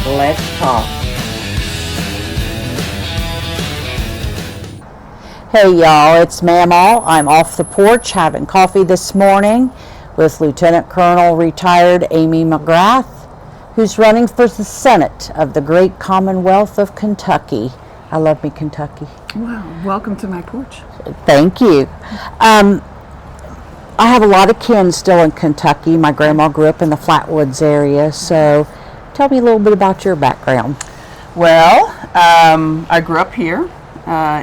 Let's talk. Hey y'all, it's Mamaw. I'm off the porch having coffee this morning with Lieutenant Colonel retired Amy McGrath, who's running for the Senate of the great Commonwealth of Kentucky. I love me Kentucky. Well, welcome to my porch. Thank you. I have a lot of kin still in Kentucky. My grandma grew up in the Flatwoods area, so tell me a little bit about your background. Well, I grew up here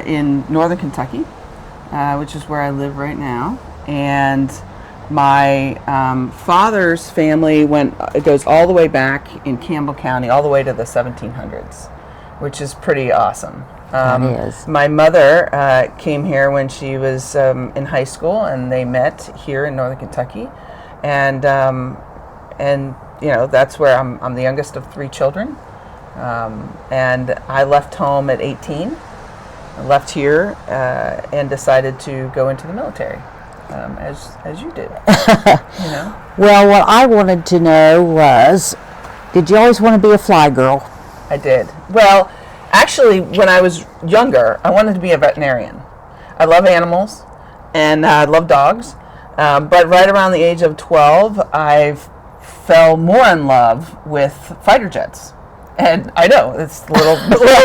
in northern Kentucky, which is where I live right now, and my father's family goes all the way back in Campbell County, all the way to the 1700s, which is pretty awesome. That is. My mother came here when she was in high school, and they met here in northern Kentucky, and you know, that's where I'm the youngest of 3 children, and I left home at 18. I left here and decided to go into the military, as you did. You know. Well, what I wanted to know was, did you always want to be a fly girl? I did. Well, actually, when I was younger, I wanted to be a veterinarian. I love animals, and I love dogs. But right around the age of 12, I fell more in love with fighter jets. And I know it's a little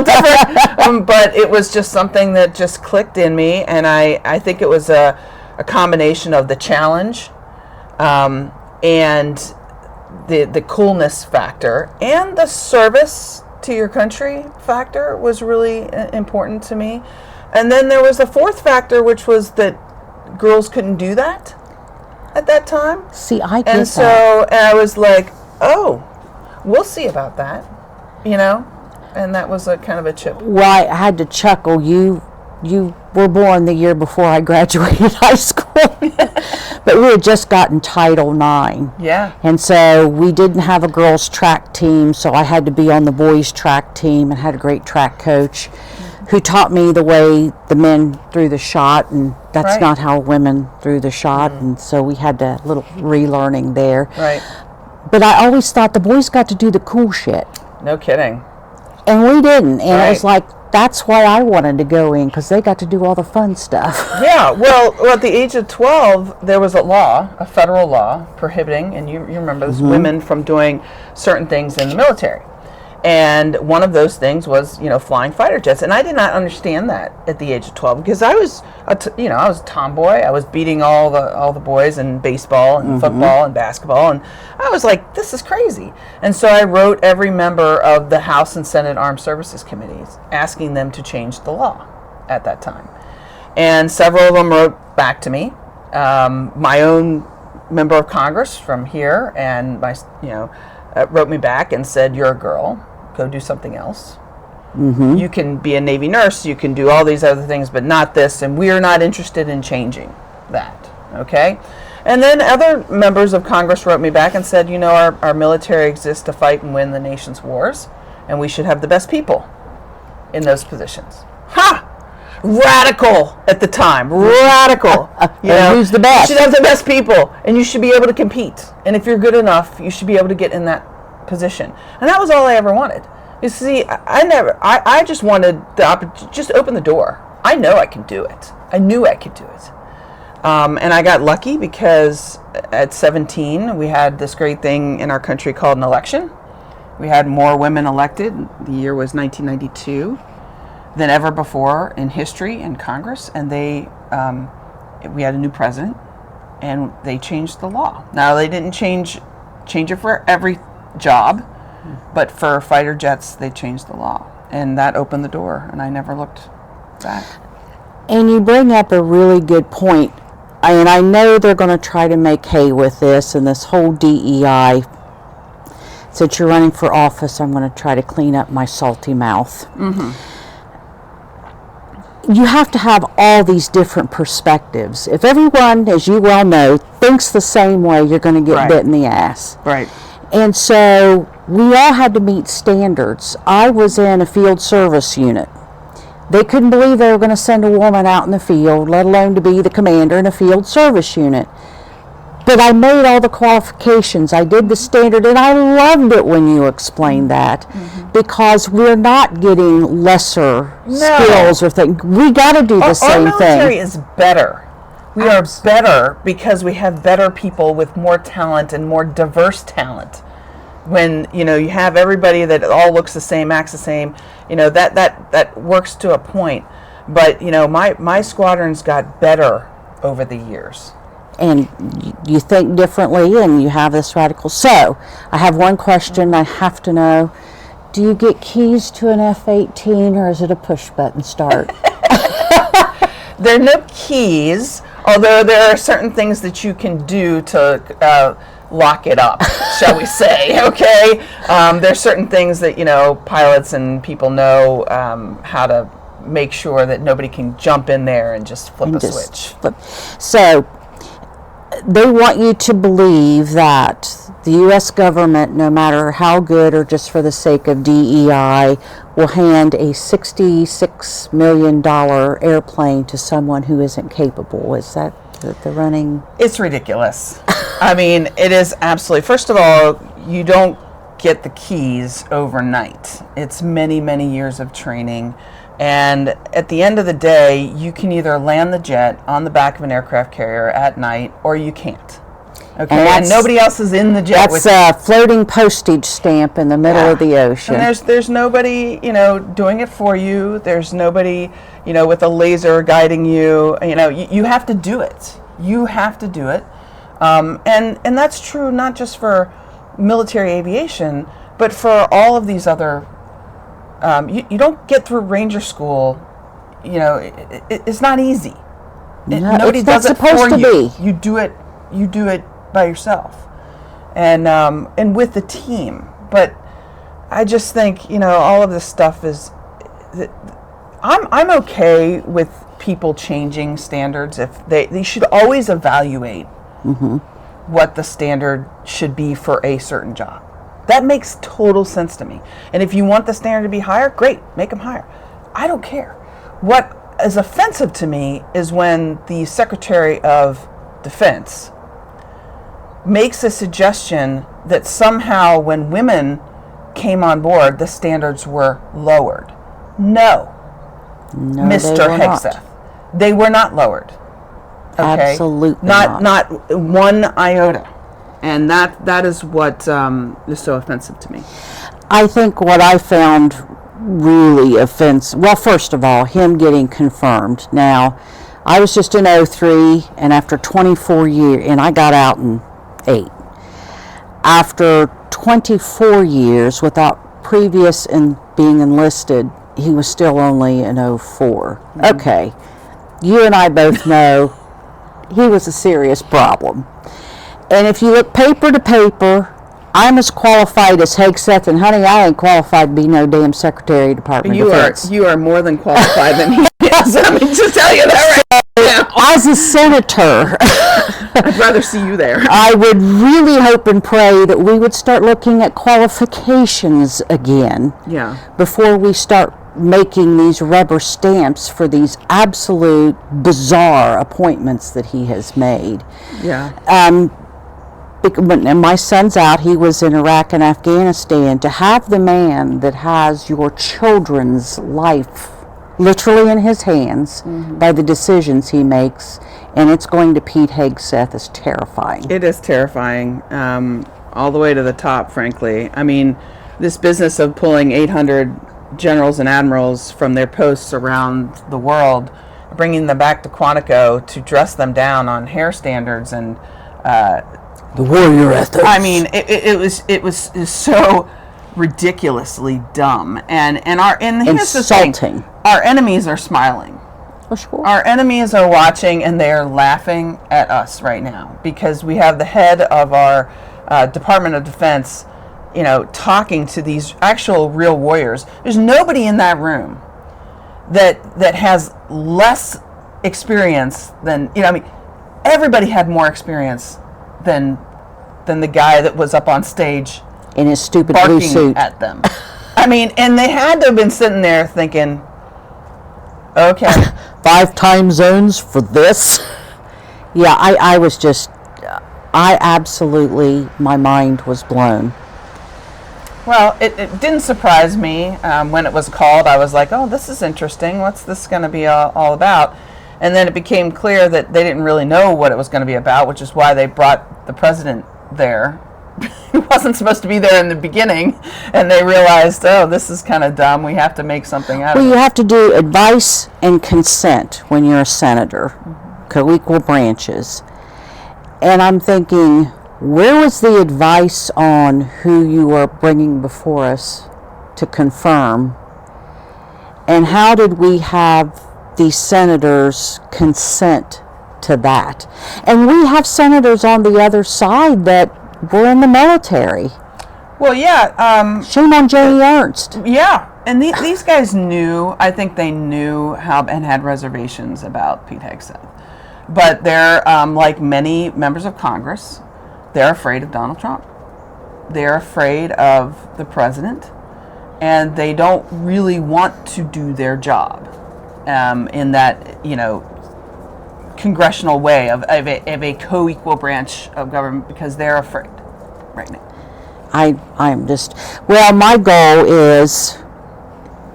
different, but it was just something that just clicked in me, and I think it was a combination of the challenge and the coolness factor, and the service to your country factor was really important to me. And then there was a fourth factor, which was that girls couldn't do that at that time. See, I get and so that. And I was like, oh, we'll see about that. You know, and that was a kind of a chip. Well, I had to chuckle. You were born the year before I graduated high school, but we had just gotten Title IX. Yeah. And so we didn't have a girls' track team, so I had to be on the boys' track team, and had a great track coach who taught me the way the men threw the shot, and that's Right. not how women threw the shot, and so we had a little relearning there. Right. But I always thought the boys got to do the cool shit. No kidding. And we didn't. And Right. it was like, that's why I wanted to go in, because they got to do all the fun stuff. Yeah, well, at the age of 12, there was a federal law prohibiting, and you remember this, women from doing certain things in the military. And one of those things was, you know, flying fighter jets. And I did not understand that at the age of 12, because I was, I was a tomboy. I was beating all the boys in baseball and football and basketball. And I was like, this is crazy. And so I wrote every member of the House and Senate Armed Services Committees, asking them to change the law at that time. And several of them wrote back to me. My own member of Congress from here and wrote me back and said, you're a girl. Go do something else. You can be a Navy nurse, you can do all these other things, but not this, and we are not interested in changing that, okay? And then other members of Congress wrote me back and said, you know, our military exists to fight and win the nation's wars, and we should have the best people in those positions. Ha! Radical at the time. Radical. You know, who's the best? You should have the best people, and you should be able to compete. And if you're good enough, you should be able to get in that position. And that was all I ever wanted. You see, I just wanted the opportunity, just open the door. I know I can do it. I knew I could do it. And I got lucky, because at 17, we had this great thing in our country called an election. We had more women elected. The year was 1992. Than ever before in history in Congress, and we had a new president, and they changed the law. Now, they didn't change it for every job, but for fighter jets, they changed the law, and that opened the door, and I never looked back. And you bring up a really good point, and I know they're going to try to make hay with this and this whole DEI. Since you're running for office, I'm going to try to clean up my salty mouth. You have to have all these different perspectives. If everyone, as you well know, thinks the same way, you're going to get bit in the ass. Right. And so we all had to meet standards. I was in a field service unit. They couldn't believe they were going to send a woman out in the field, let alone to be the commander in a field service unit. But I made all the qualifications. I did the standard, and I loved it when you explained that, because we're not getting lesser skills or things. We got to do the same thing. Our military is better. We are better because we have better people with more talent and more diverse talent. When you have everybody that all looks the same, acts the same, that works to a point. But my squadrons got better over the years. And you think differently, and you have this radical. So, I have one question I have to know. Do you get keys to an F-18, or is it a push-button start? There are no keys, although there are certain things that you can do to lock it up, shall we say, okay? There's certain things that, pilots and people know how to make sure that nobody can jump in there and just flip a switch. So, they want you to believe that the U.S. government, no matter how good or just for the sake of DEI, will hand a $66 million airplane to someone who isn't capable. Is that the running? It's ridiculous. I mean, it is absolutely. First of all, you don't get the keys overnight. It's many, many years of training. And at the end of the day, you can either land the jet on the back of an aircraft carrier at night, or you can't. Okay, and nobody else is in the jet. That's a floating postage stamp in the middle of the ocean. And there's nobody, doing it for you. There's nobody, with a laser guiding you. You have to do it. You have to do it. And that's true not just for military aviation, but for all of these other. You don't get through Ranger School. It's not easy. Nobody does it for you. You do it. You do it by yourself, and with the team. But I just think all of this stuff is. I'm okay with people changing standards if they should always evaluate what the standard should be for a certain job. That makes total sense to me. And if you want the standard to be higher, great, make them higher. I don't care. What is offensive to me is when the Secretary of Defense makes a suggestion that somehow when women came on board, the standards were lowered. No, Mr. Hegseth. They were not lowered. Okay? Absolutely not one iota. And that is what is so offensive to me. I think what I found really offensive, well, first of all, him getting confirmed. Now, I was just in 03, and after 24 years, and I got out in 8. After 24 years without previous and being enlisted, he was still only in 04. Okay, you and I both know he was a serious problem. And if you look paper to paper, I'm as qualified as Hegseth, and honey, I ain't qualified to be no damn Secretary of Department of Defense. You are more than qualified than he is. Let me just tell you that right now. As a senator, I'd rather see you there. I would really hope and pray that we would start looking at qualifications again. Yeah. Before we start making these rubber stamps for these absolute bizarre appointments that he has made. Yeah. When my son's out, he was in Iraq and Afghanistan. To have the man that has your children's life literally in his hands by the decisions he makes, and it's going to Pete Hegseth, is terrifying. It is terrifying, all the way to the top, frankly. I mean, this business of pulling 800 generals and admirals from their posts around the world, bringing them back to Quantico to dress them down on hair standards and the warrior ethics. I mean, it was so ridiculously dumb, and here's the thing: our enemies are smiling. Oh, sure. Our enemies are watching, and they are laughing at us right now because we have the head of our Department of Defense, talking to these actual real warriors. There's nobody in that room that has less experience than everybody had more experience than the guy that was up on stage in his stupid blue suit at them. I mean, and they had to have been sitting there thinking, okay, 5 time zones for this. Yeah, I was just my mind was blown. Well, it didn't surprise me when it was called. I was like, oh, this is interesting. What's this going to be all about? And then it became clear that they didn't really know what it was going to be about, which is why they brought the president there. He wasn't supposed to be there in the beginning, and they realized, oh, this is kind of dumb. We have to make something out of it. Well, you have to do advice and consent when you're a senator, co-equal branches. And I'm thinking, where was the advice on who you are bringing before us to confirm? And how did we have these senators consent to that? And we have senators on the other side that were in the military. Well, yeah. Shame on Joni Ernst. Yeah. And these guys knew, I think they knew how and had reservations about Pete Hegseth. But they're, like many members of Congress, they're afraid of Donald Trump. They're afraid of the president. And they don't really want to do their job in that, congressional way of a co-equal branch of government, because they're afraid right now. I'm just, well, my goal is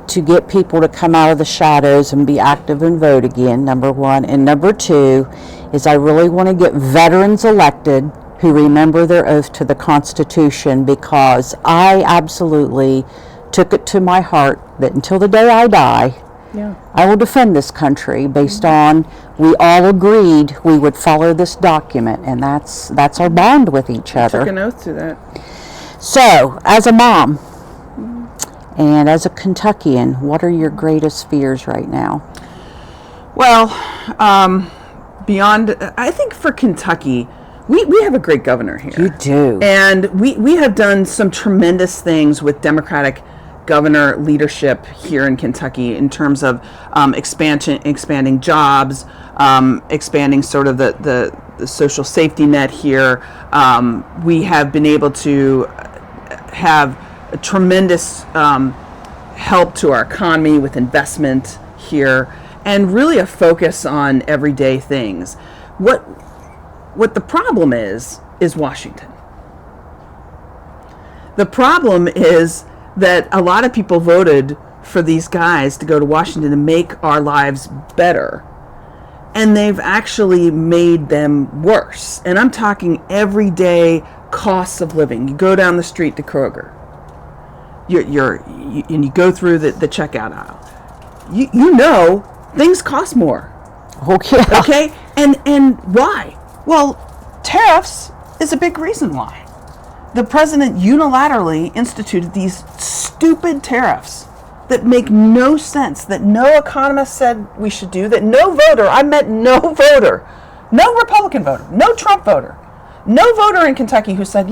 to get people to come out of the shadows and be active and vote again, number one. And number two is I really want to get veterans elected who remember their oath to the Constitution, because I absolutely took it to my heart that until the day I die, I will defend this country based on we all agreed we would follow this document, and that's our bond with each other. Took an oath to that. So, as a mom and as a Kentuckian, what are your greatest fears right now? Well, beyond, I think for Kentucky, we have a great governor here. You do. And we have done some tremendous things with Democratic governor leadership here in Kentucky in terms of expanding jobs, expanding sort of the social safety net here. We have been able to have a tremendous help to our economy with investment here, and really a focus on everyday things. What the problem is Washington. The problem is that a lot of people voted for these guys to go to Washington to make our lives better. And they've actually made them worse. And I'm talking everyday costs of living. You go down the street to Kroger. And you go through the checkout aisle. You know things cost more. Okay. Okay? And why? Well, tariffs is a big reason why. The president unilaterally instituted these stupid tariffs that make no sense, that no economist said we should do, that no voter, I meant no voter, no Republican voter, no Trump voter, no voter in Kentucky who said,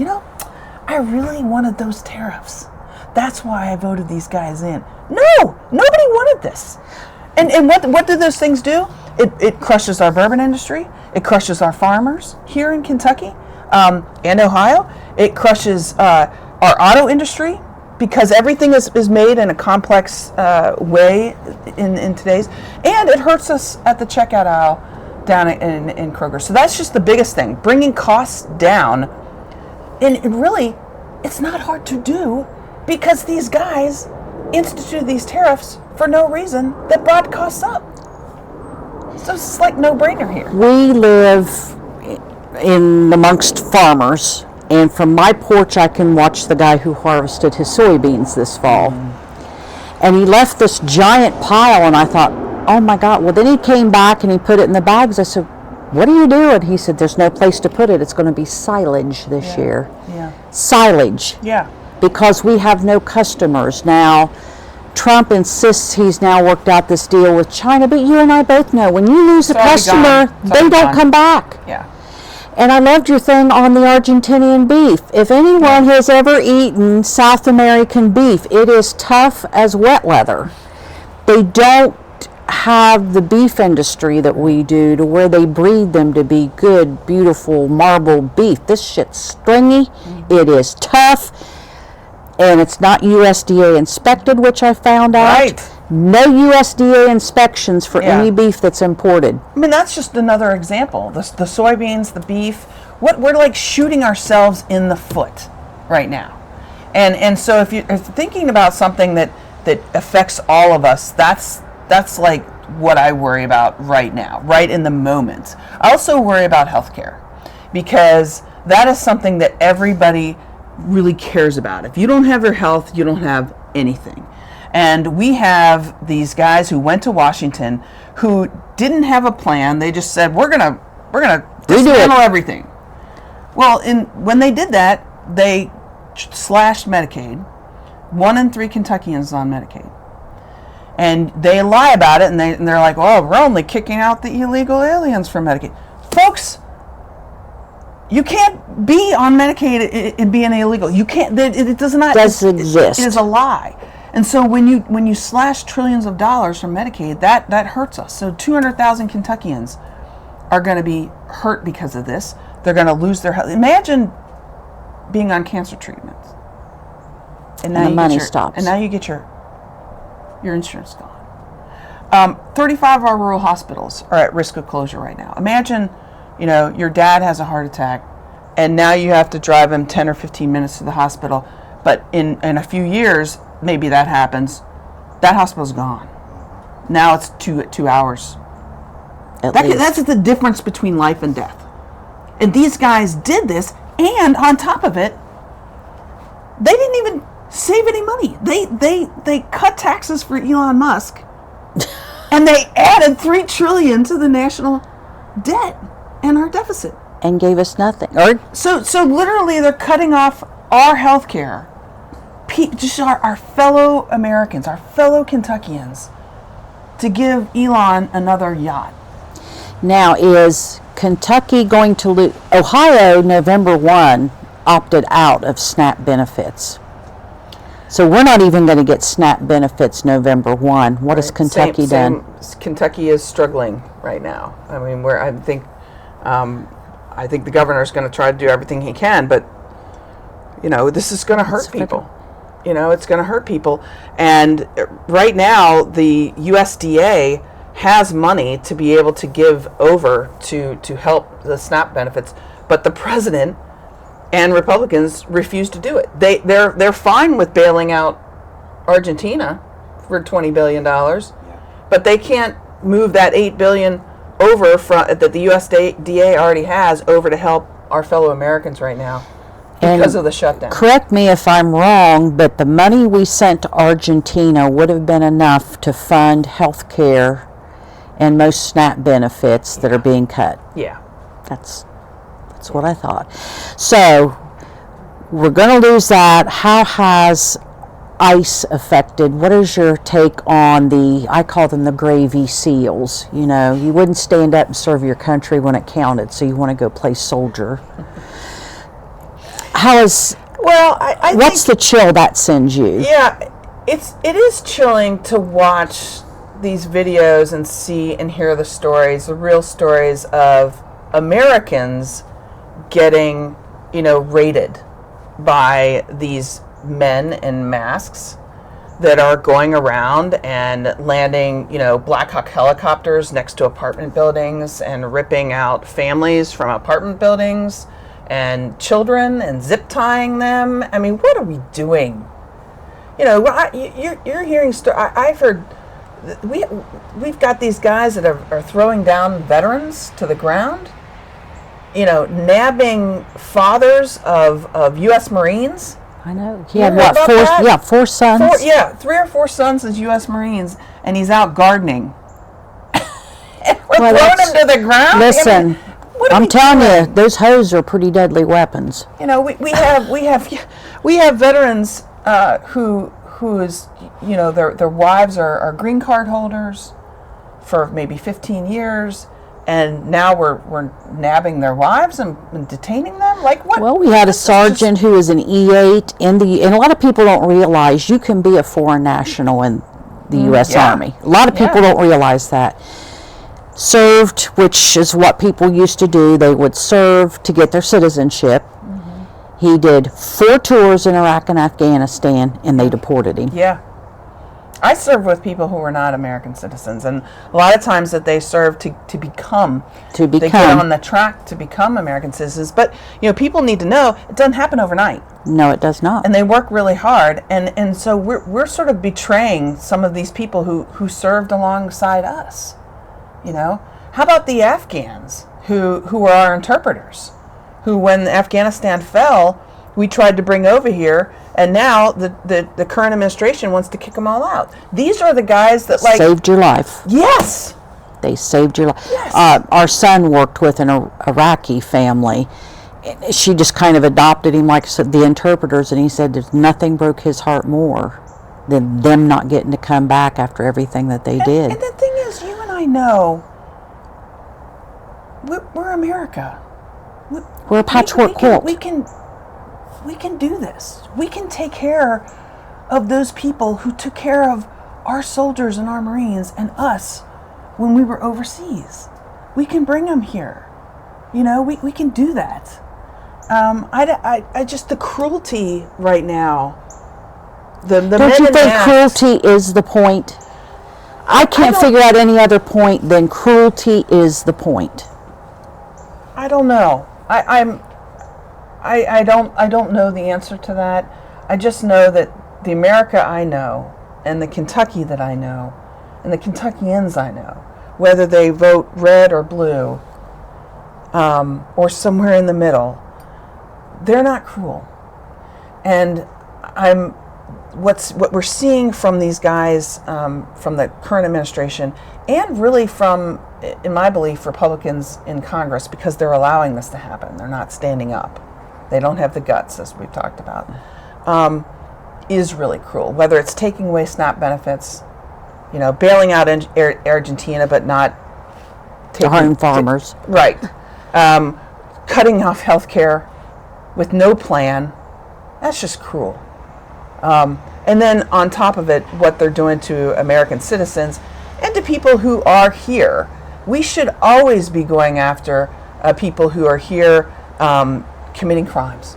I really wanted those tariffs. That's why I voted these guys in. No, nobody wanted this. And what do those things do? It crushes our bourbon industry. It crushes our farmers here in Kentucky and Ohio. It crushes our auto industry, because everything is made in a complex way in today's, and it hurts us at the checkout aisle down in Kroger. So that's just the biggest thing, bringing costs down. And it's not hard to do, because these guys instituted these tariffs for no reason that brought costs up. So it's like no-brainer here. We live in amongst farmers, and from my porch I can watch the guy who harvested his soybeans this fall. And he left this giant pile, and I thought, oh my God. Well, then he came back and he put it in the bags. I said, what are you doing? He said, there's no place to put it. It's going to be silage this year. Yeah. Silage. Yeah. Because we have no customers. Now, Trump insists he's now worked out this deal with China, but you and I both know when you lose a customer, they don't come back. Yeah. And I loved your thing on the Argentinian beef. If anyone has ever eaten South American beef, it is tough as wet leather. They don't have the beef industry that we do, to where they breed them to be good, beautiful, marble beef. This shit's stringy. It is tough. And it's not USDA inspected, which I found out. Right. No USDA inspections for any beef that's imported. I mean, that's just another example. The soybeans, the beef, we're like shooting ourselves in the foot right now. And so if you're thinking about something that affects all of us, that's like what I worry about right now, right in the moment. I also worry about healthcare, because that is something that everybody really cares about. If you don't have your health, you don't have anything. And we have these guys who went to Washington who didn't have a plan. They just said, we're gonna dismantle everything. Well, when they did that, they slashed Medicaid. 1 in 3 Kentuckians on Medicaid. And they lie about it, and they're like, oh, we're only kicking out the illegal aliens from Medicaid. Folks, you can't be on Medicaid and be an illegal. You can't. It does not exist. It is a lie. And so when you slash trillions of dollars from Medicaid, that hurts us. So 200,000 Kentuckians are going to be hurt because of this. They're going to lose their health. Imagine being on cancer treatments, and the money stops. And now you get your insurance gone. 35 of our rural hospitals are at risk of closure right now. Imagine, your dad has a heart attack, and now you have to drive him 10 or 15 minutes to the hospital. But in a few years, maybe that happens. That hospital's gone. Now it's 2 hours. That's the difference between life and death. And these guys did this, and on top of it, they didn't even save any money. They cut taxes for Elon Musk, and they added $3 trillion to the national debt and our deficit, and gave us nothing. So literally, they're cutting off our health care, just our fellow Americans, our fellow Kentuckians, to give Elon another yacht. Now, is Kentucky going to lose? Ohio, November 1, opted out of SNAP benefits. So we're not even going to get SNAP benefits November 1. What has Kentucky done? Kentucky is struggling right now. I mean, I think the governor is going to try to do everything he can, but this is going to hurt people. It's going to hurt people. And right now, the USDA has money to be able to give over to help the SNAP benefits, but the president and Republicans refuse to do it. They're fine with bailing out Argentina for $20 billion, but they can't move that $8 billion over that the USDA already has over to help our fellow Americans right now because of the shutdown. Correct me if I'm wrong, but the money we sent to Argentina would have been enough to fund health care and most SNAP benefits that are being cut. Yeah. That's what I thought. So we're going to lose that. How has ICE affected? What is your take on I call them the gravy seals. You wouldn't stand up and serve your country when it counted, so you want to go play soldier. What's the chill that sends you? Yeah, it is chilling to watch these videos and see and hear the stories, the real stories of Americans getting, raided by these men in masks that are going around and landing, Black Hawk helicopters next to apartment buildings and ripping out families from apartment buildings and children and zip tying them. I mean, what are we doing? You're hearing I've heard we've got these guys that are throwing down veterans to the ground, nabbing fathers of U.S. Marines. I know. He had four sons? 3 or 4 sons as U.S. Marines, and he's out gardening. And we're throwing him to the ground? Listen, I'm telling you, those hoes are pretty deadly weapons. We have veterans who is, their wives are green card holders for maybe 15 years, and now we're nabbing their wives and detaining them? Like what? Well, we had a sergeant who was an E8 and a lot of people don't realize you can be a foreign national in the U.S. Army. A lot of people don't realize that. Served, which is what people used to do. They would serve to get their citizenship. He did 4 tours in Iraq and Afghanistan, and they deported him. Yeah. I served with people who were not American citizens, and a lot of times that they serve to become. They get on the track to become American citizens. But, people need to know it doesn't happen overnight. No, it does not. And they work really hard, and so we're sort of betraying some of these people who served alongside us. How about the Afghans who are our interpreters, who when Afghanistan fell, we tried to bring over here, and now the current administration wants to kick them all out. These are the guys that saved your life. Yes. They saved your life. Yes. Our son worked with an Iraqi family. She just kind of adopted him, like I said, the interpreters, and he said there's nothing broke his heart more than them not getting to come back after everything that they did. And the thing is, you and I know we're America. We're a patchwork quilt. We can do this. We can take care of those people who took care of our soldiers and our Marines and us when we were overseas. We can bring them here. We can do that. I just, the cruelty right now. Don't you think cruelty is the point? I can't figure out any other point than cruelty is the point. I don't know. I don't know the answer to that. I just know that the America I know, and the Kentucky that I know, and the Kentuckians I know, whether they vote red or blue, or somewhere in the middle, they're not cruel. And what we're seeing from these guys, from the current administration, and really from, in my belief, Republicans in Congress, because they're allowing this to happen. They're not standing up. They don't have the guts, as we've talked about, is really cruel. Whether it's taking away SNAP benefits, bailing out Argentina, but not harm farmers. Right. Cutting off health care with no plan. That's just cruel. And then on top of it, what they're doing to American citizens and to people who are here. We should always be going after people who are here committing crimes,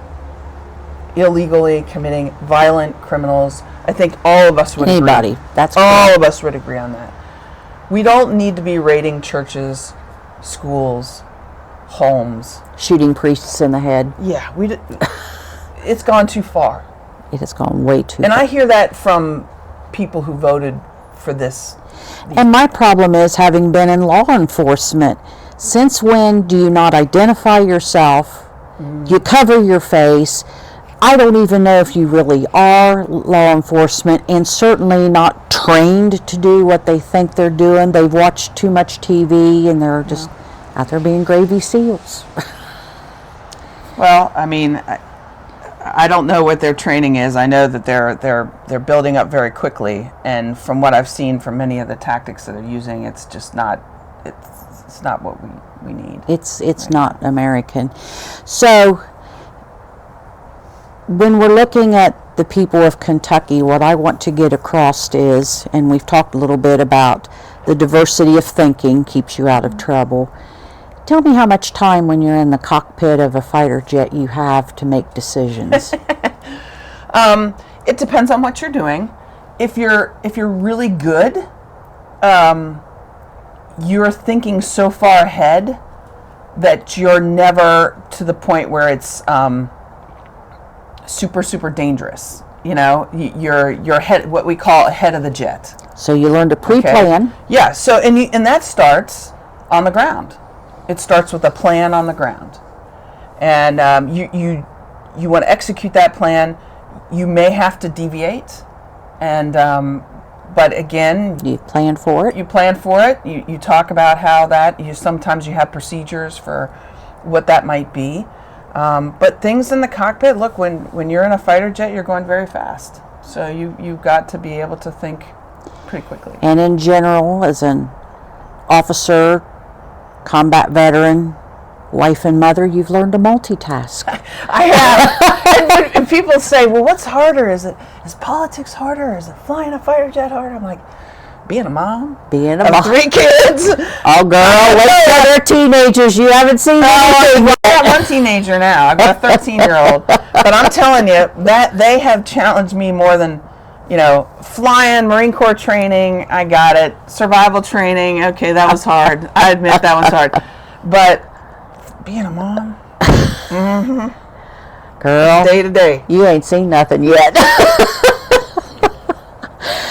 illegally committing violent criminals. I think all of us would agree. That's all correct. of us would agree on that. We don't need to be raiding churches, schools, homes, shooting priests in the head. Yeah, it's gone too far. It has gone way too far. And I hear that from people who voted for this. And my problem is, having been in law enforcement, since when do you not identify yourself? You cover your face. I don't even know if you really are law enforcement, and certainly not trained to do what they think they're doing. They've watched too much TV, and they're just out there being gravy seals. Well, I mean, I don't know what their training is. I know that they're building up very quickly, and from what I've seen from many of the tactics that they're using, it's just not. It's not what we need. It's right. Not American. So when we're looking at the people of Kentucky, what I want to get across is, and we've talked a little bit about the diversity of thinking keeps you out of trouble. Tell me how much time when you're in the cockpit of a fighter jet you have to make decisions. It depends on what you're doing. If you're really good, you're thinking so far ahead that you're never to the point where it's super dangerous. You're head, what we call ahead of the jet. So you learn to pre-plan. Okay. Yeah. So and that starts on the ground. It starts with a plan on the ground, and you want to execute that plan. You may have to deviate, and but again, you plan for it. You plan for it. You talk about how that sometimes you have procedures for what that might be. But things in the cockpit. Look, when you're in a fighter jet, you're going very fast. So you've got to be able to think pretty quickly. And in general, as an officer, combat veteran, wife and mother, you've learned to multitask. I have. and people say, well, what's harder? Is politics harder? Is it flying a fighter jet harder? I'm like, being a mom. Being a mom. 3 kids. Oh, girl, wait till they're teenagers. You haven't seen anything. I got one teenager now. I've got a 13-year-old. But I'm telling you, that they have challenged me more than flying, Marine Corps training, I got it. Survival training, okay, that was hard. I admit that was hard. But being a mom, girl, day to day, you ain't seen nothing yet.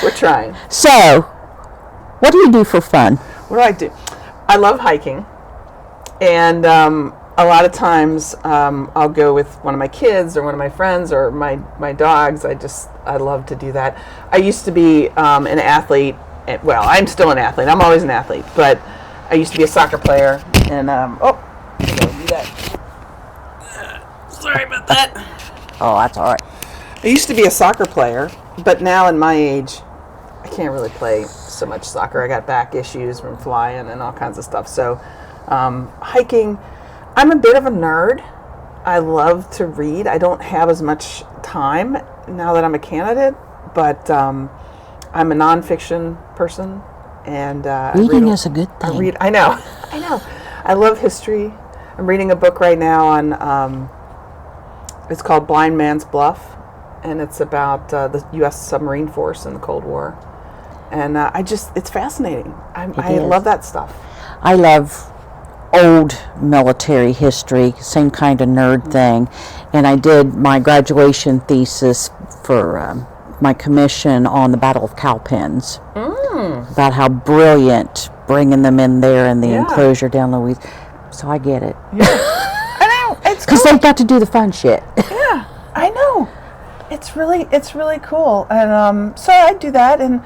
we're trying. So, what do you do for fun? What do I do? I love hiking, and a lot of times I'll go with one of my kids or one of my friends or my dogs. I love to do that. I used to be an athlete. Well, I'm still an athlete. I'm always an athlete, but I used to be a soccer player. And do that. Sorry about that. Oh, that's all right. I used to be a soccer player, but now in my age, I can't really play so much soccer. I got back issues from flying and all kinds of stuff. So hiking. I'm a bit of a nerd. I love to read. I don't have as much time now that I'm a candidate, but I'm a nonfiction person, and reading is a good thing. I know. I love history. I'm reading a book right now on. It's called Blind Man's Bluff, and it's about the U.S. submarine force in the Cold War, and it's fascinating. I love that stuff. I love old military history, same kind of nerd thing. And I did my graduation thesis for my commission on the Battle of Cowpens, about how brilliant bringing them in there in the enclosure down Louisiana. So I get it. Yeah. I know. It's because they've got to do the fun shit. Yeah, I know. It's really cool, and so I do that, and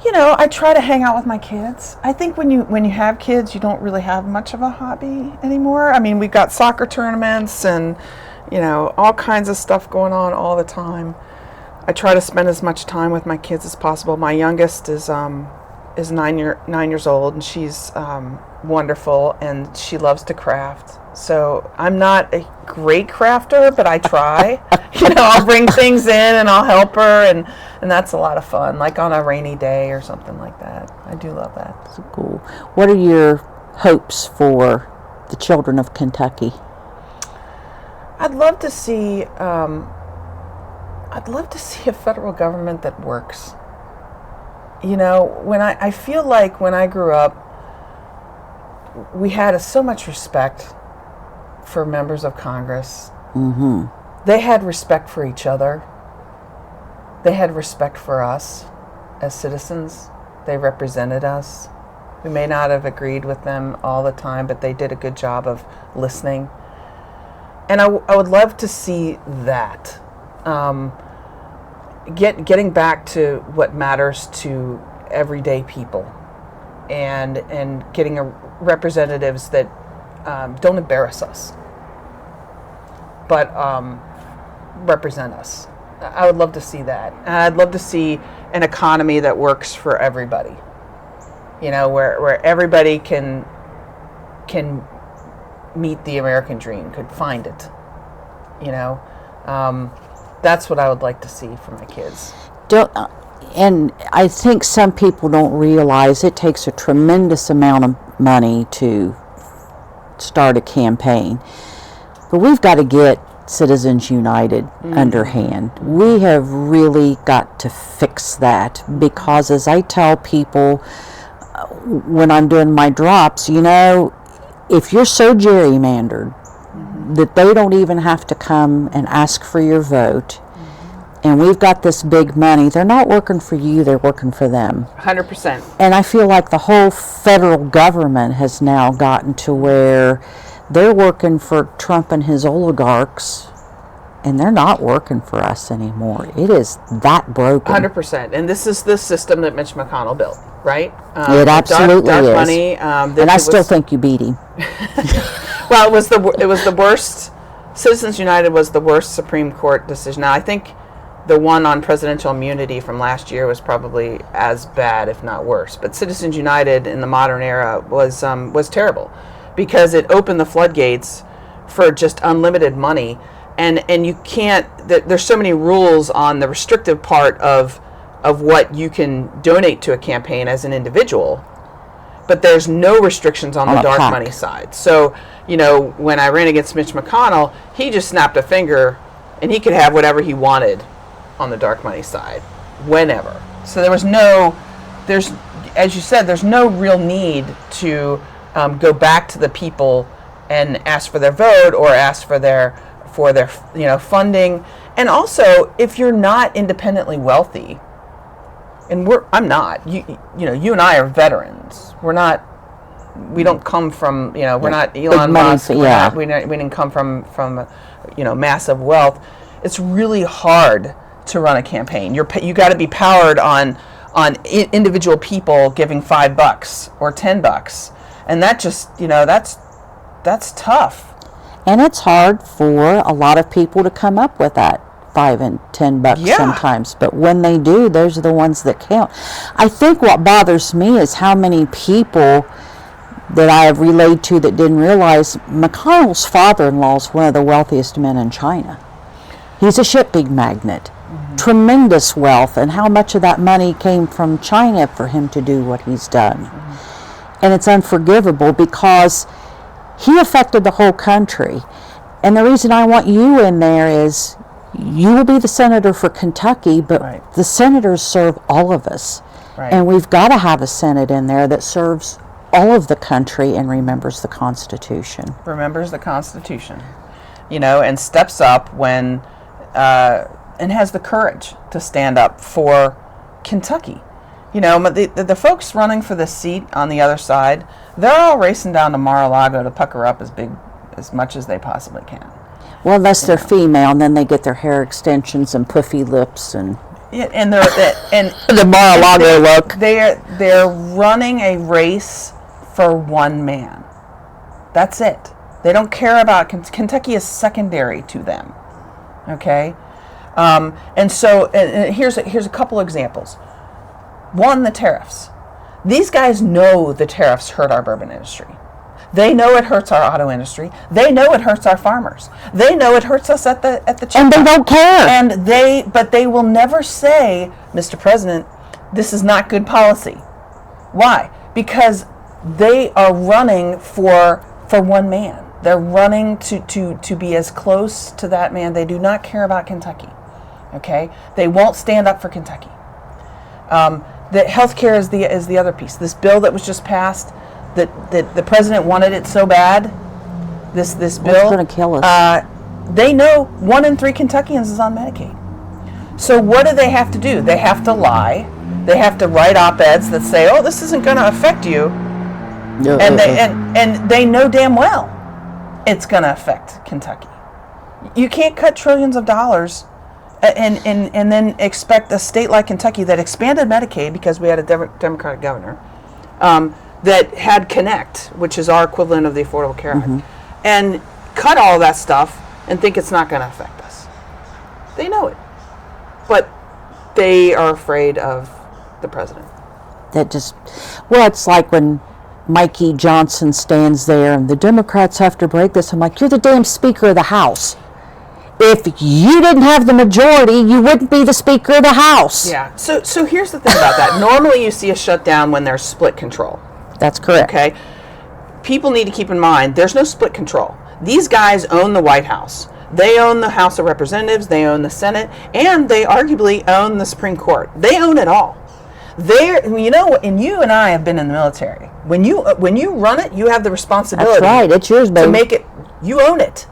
I try to hang out with my kids. I think when you have kids, you don't really have much of a hobby anymore. I mean, we've got soccer tournaments and, all kinds of stuff going on all the time. I try to spend as much time with my kids as possible. My youngest is 9 years old, and she's wonderful, and she loves to craft. So I'm not a great crafter, but I try. I'll bring things in and I'll help her, and that's a lot of fun, like on a rainy day or something like that. I do love that. That's cool. What are your hopes for the children of Kentucky? I'd love to see a federal government that works. When I feel like when I grew up, we had so much respect for members of Congress. Mm-hmm. They had respect for each other. They had respect for us as citizens. They represented us. We may not have agreed with them all the time, but they did a good job of listening. And I would love to see that. Getting back to what matters to everyday people, and getting representatives that don't embarrass us, but represent us. I would love to see that. And I'd love to see an economy that works for everybody. Where everybody can meet the American dream, could find it. That's what I would like to see for my kids. And I think some people don't realize it takes a tremendous amount of money to start a campaign. But we've got to get Citizens United underhand. We have really got to fix that, because as I tell people when I'm doing my drops, if you're so gerrymandered that they don't even have to come and ask for your vote, and we've got this big money, they're not working for you, they're working for them. 100%. And I feel like the whole federal government has now gotten to where they're working for Trump and his oligarchs, and they're not working for us anymore. It is that broken. 100%. And this is the system that Mitch McConnell built, right? It absolutely dark is. Money. And I still think you beat him. Well, it was the worst. Citizens United was the worst Supreme Court decision. Now, I think the one on presidential immunity from last year was probably as bad, if not worse. But Citizens United in the modern era was terrible, because it opened the floodgates for just unlimited money, and you can't. There's so many rules on the restrictive part of what you can donate to a campaign as an individual, but there's no restrictions on the dark money side. So, when I ran against Mitch McConnell, he just snapped a finger and he could have whatever he wanted on the dark money side. whenever. So there's, as you said, there's no real need to go back to the people and ask for their vote or ask for their funding. And also, if you're not independently wealthy, and I'm not, you and I are veterans. We don't come from, we're not Elon Musk. We didn't come from massive wealth. It's really hard to run a campaign. You got to be powered on individual people giving $5 or $10, and that just that's tough. And it's hard for a lot of people to come up with that $5 and $10 sometimes, but when they do, those are the ones that count. I think what bothers me is how many people that I have relayed to that didn't realize McConnell's father-in-law is one of the wealthiest men in China. He's a shipping magnate. Tremendous wealth, and how much of that money came from China for him to do what he's done. And it's unforgivable because he affected the whole country. And the reason I want you in there is you will be the senator for Kentucky, but the senators serve all of us. And we've got to have a Senate in there that serves all of the country and remembers the Constitution. And steps up when and has the courage to stand up for Kentucky. The folks running for the seat on the other side, they're all racing down to Mar-a-Lago to pucker up as much as they possibly can. Well, unless they're female, and then they get their hair extensions and puffy lips and and the Mar-a-Lago look. They're running a race for one man. That's it. They don't care about Kentucky is secondary to them. Okay. And so here's a couple examples. One, the tariffs. These guys know the tariffs hurt our bourbon industry. They know it hurts our auto industry. They know it hurts our farmers. They know it hurts us at the checkout. And they don't care. But they will never say, Mr. President, this is not good policy. Why? Because they are running for one man. They're running to be as close to that man. They do not care about Kentucky. Okay? They won't stand up for Kentucky. The health care is the other piece. This bill that was just passed, that the president wanted it so bad, this bill. It's going to kill us. They know 1 in 3 Kentuckians is on Medicaid. So what do they have to do? They have to lie. They have to write op-eds that say, "Oh, this isn't going to affect you," and they know damn well it's going to affect Kentucky. You can't cut trillions of dollars and then expect a state like Kentucky that expanded Medicaid because we had a Democratic governor that had Connect, which is our equivalent of the Affordable Care Act, and cut all that stuff and think it's not going to affect us. They know it, but they are afraid of the president. It's like when Mikey Johnson stands there and the Democrats have to break this. I'm like, you're the damn Speaker of the House. If you didn't have the majority, you wouldn't be the Speaker of the House. Yeah. So here's the thing about that. Normally you see a shutdown when there's split control. That's correct. Okay. People need to keep in mind there's no split control. These guys own the White House. They own the House of Representatives. They own the Senate, and they arguably own the Supreme Court. They own it all. And you and I have been in the military. When you run it, you have the responsibility. That's right. It's yours, baby. To make it, you own it.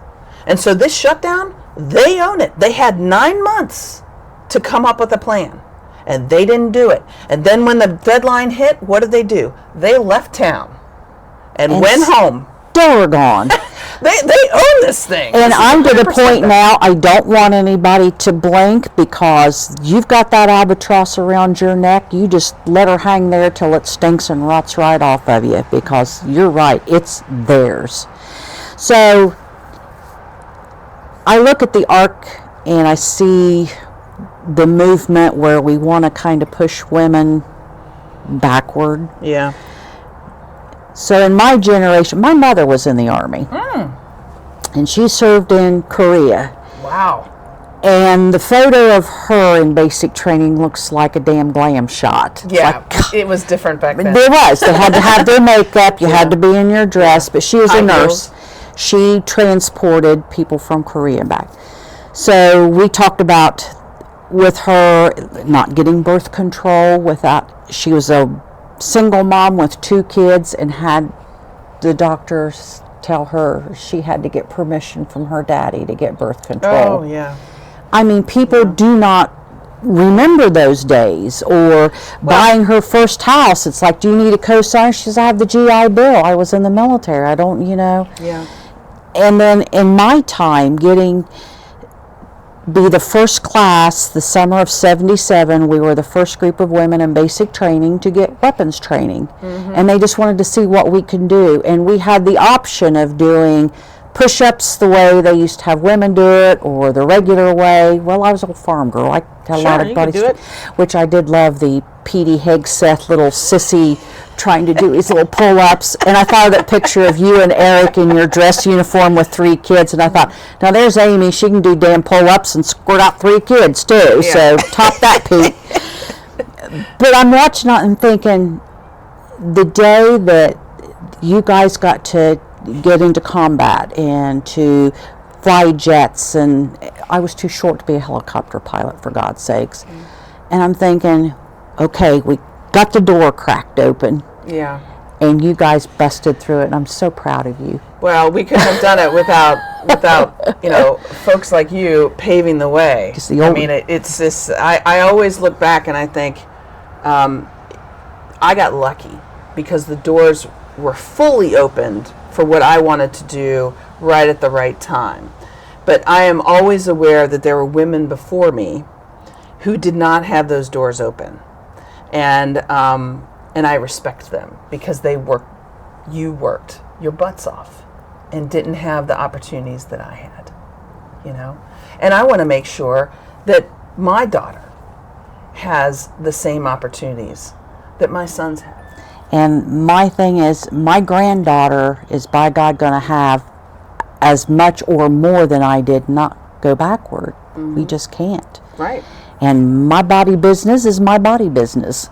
And so this shutdown, they own it. They had 9 months to come up with a plan, and they didn't do it. And then when the deadline hit, what did they do? They left town and went home. They were gone. They own this thing. And I'm to the point now, I don't want anybody to blink because you've got that albatross around your neck. You just let her hang there till it stinks and rots right off of you because you're right, it's theirs. So I look at the arc and I see the movement where we want to kind of push women backward. Yeah. So in my generation, my mother was in the Army. And she served in Korea. Wow. And the photo of her in basic training looks like a damn glam shot. Yeah, it was different back then. It was. They had to have their makeup. You had to be in your dress. But she was a nurse. She transported people from Korea back. So we talked about with her not getting birth control she was a single mom with 2 kids and had the doctors tell her she had to get permission from her daddy to get birth control. Oh, yeah. I mean, people do not remember those days. Or buying her first house, it's like, do you need a cosigner? She says, I have the GI Bill. I was in the military. I don't, Yeah. And then in my time, be the first class, the summer of 77, we were the first group of women in basic training to get weapons training. And they just wanted to see what we can do. And we had the option of doing push-ups the way they used to have women do it, or the regular way. Well, I was a farm girl. I had a lot of buddies, which I did love the Petey Hegseth little sissy trying to do these little pull-ups. And I thought of that picture of you and Eric in your dress uniform with 3 kids, and I thought, now there's Amy. She can do damn pull-ups and squirt out 3 kids too. Yeah. So top that, Pete. But I'm watching it and thinking, the day that you guys got to get into combat and to fly jets, and I was too short to be a helicopter pilot, for God's sakes. And I'm thinking, okay, we got the door cracked open. Yeah. And you guys busted through it, and I'm so proud of you. Well, we couldn't have done it without folks like you paving the way. I mean, it's this. I always look back and I think, I got lucky because the doors were fully opened for what I wanted to do right at the right time. But I am always aware that there were women before me who did not have those doors open. And I respect them because you worked your butts off and didn't have the opportunities that I had, And I want to make sure that my daughter has the same opportunities that my sons have. And my thing is, my granddaughter is by God going to have as much or more than I did, not go backward. We just can't. Right. And my body business is my body business.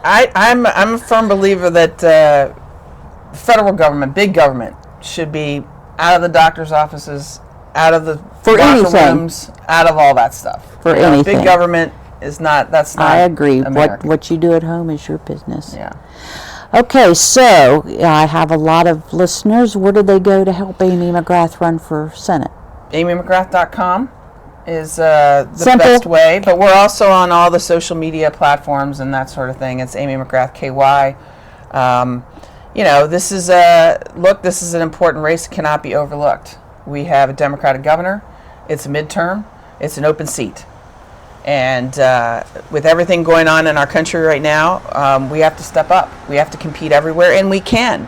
I'm a firm believer that federal government, big government, should be out of the doctor's offices, out of the locker rooms, out of all that stuff. For anything. Big government is not. That's not. I agree. America. What you do at home is your business. Yeah. Okay, so I have a lot of listeners. Where do they go to help Amy McGrath run for Senate? amymcgrath.com is the best way, but we're also on all the social media platforms and that sort of thing. It's Amy McGrath KY. This is this is an important race that cannot be overlooked. We have a Democratic governor. It's a midterm. It's an open seat. And with everything going on in our country right now, we have to step up. We have to compete everywhere, and we can.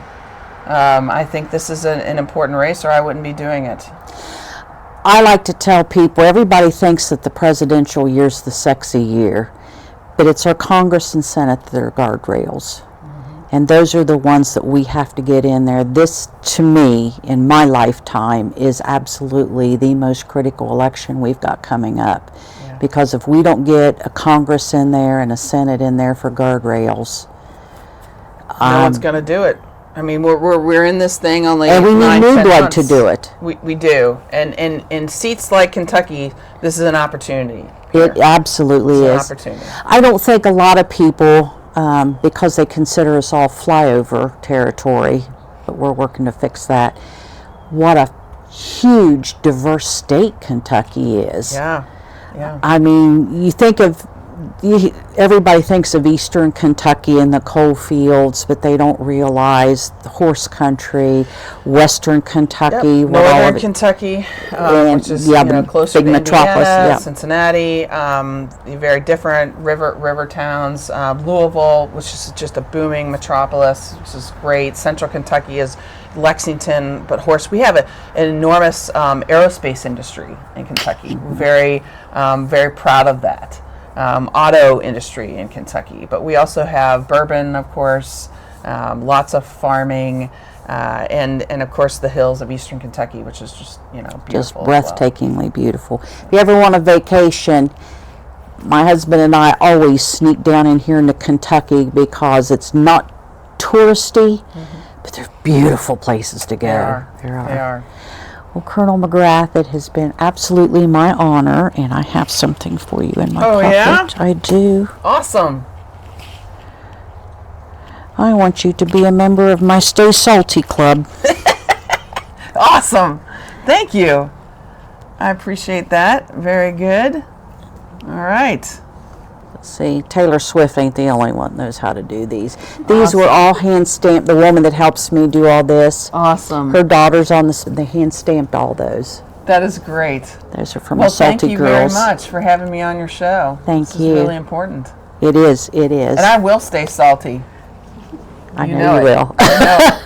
I think this is an important race, or I wouldn't be doing it. I like to tell people, everybody thinks that the presidential year is the sexy year, but it's our Congress and Senate that are guardrails. And those are the ones that we have to get in there. This, to me, in my lifetime, is absolutely the most critical election we've got coming up. Yeah. Because if we don't get a Congress in there and a Senate in there for guardrails, no one's going to do it. I mean, we're in this thing only. And we need new blood to do it. We do. And in seats like Kentucky, this is an opportunity. It absolutely is. An opportunity. I don't think a lot of people, because they consider us all flyover territory, but we're working to fix that. What a huge, diverse state Kentucky is. Yeah. I mean, you think of, everybody thinks of Eastern Kentucky and the coal fields, but they don't realize the horse country, Western Kentucky, Northern Kentucky, which is closer to Indiana, Cincinnati, very different river towns. Louisville, which is just a booming metropolis, which is great. Central Kentucky is Lexington, but we have an enormous aerospace industry in Kentucky. We're very proud of that. Auto industry in Kentucky, but we also have bourbon, of course, lots of farming, and of course the hills of Eastern Kentucky, which is just beautiful. Just breathtakingly beautiful. If you ever want a vacation, my husband and I always sneak down in here into Kentucky because it's not touristy, but they're beautiful places to go. They are. Well, Colonel McGrath, it has been absolutely my honor, and I have something for you in my pocket. Yeah? I do. Awesome. I want you to be a member of my Stay Salty Club. Awesome. Thank you. I appreciate that. Very good. All right. See, Taylor Swift ain't the only one that knows how to do these. These were all hand stamped. The woman that helps me do all this, Awesome. her daughter's on this. They hand stamped all those. That is great. Those are from Well, the Salty thank you Girls. very much for having me on your show. Thank this you. Is really important. It is. It is. And I will stay salty. I You know you it. will. I know.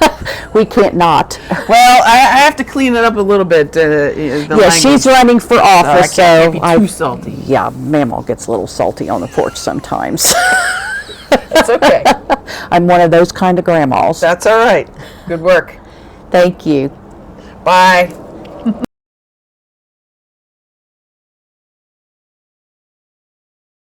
We can't not. Well, I have to clean it up a little bit. Yeah, she's running for office, so I can't be I too salty. Yeah, Mamaw gets a little salty on the porch sometimes. It's okay. I'm one of those kind of grandmas. That's all right. Good work. Thank you. Bye.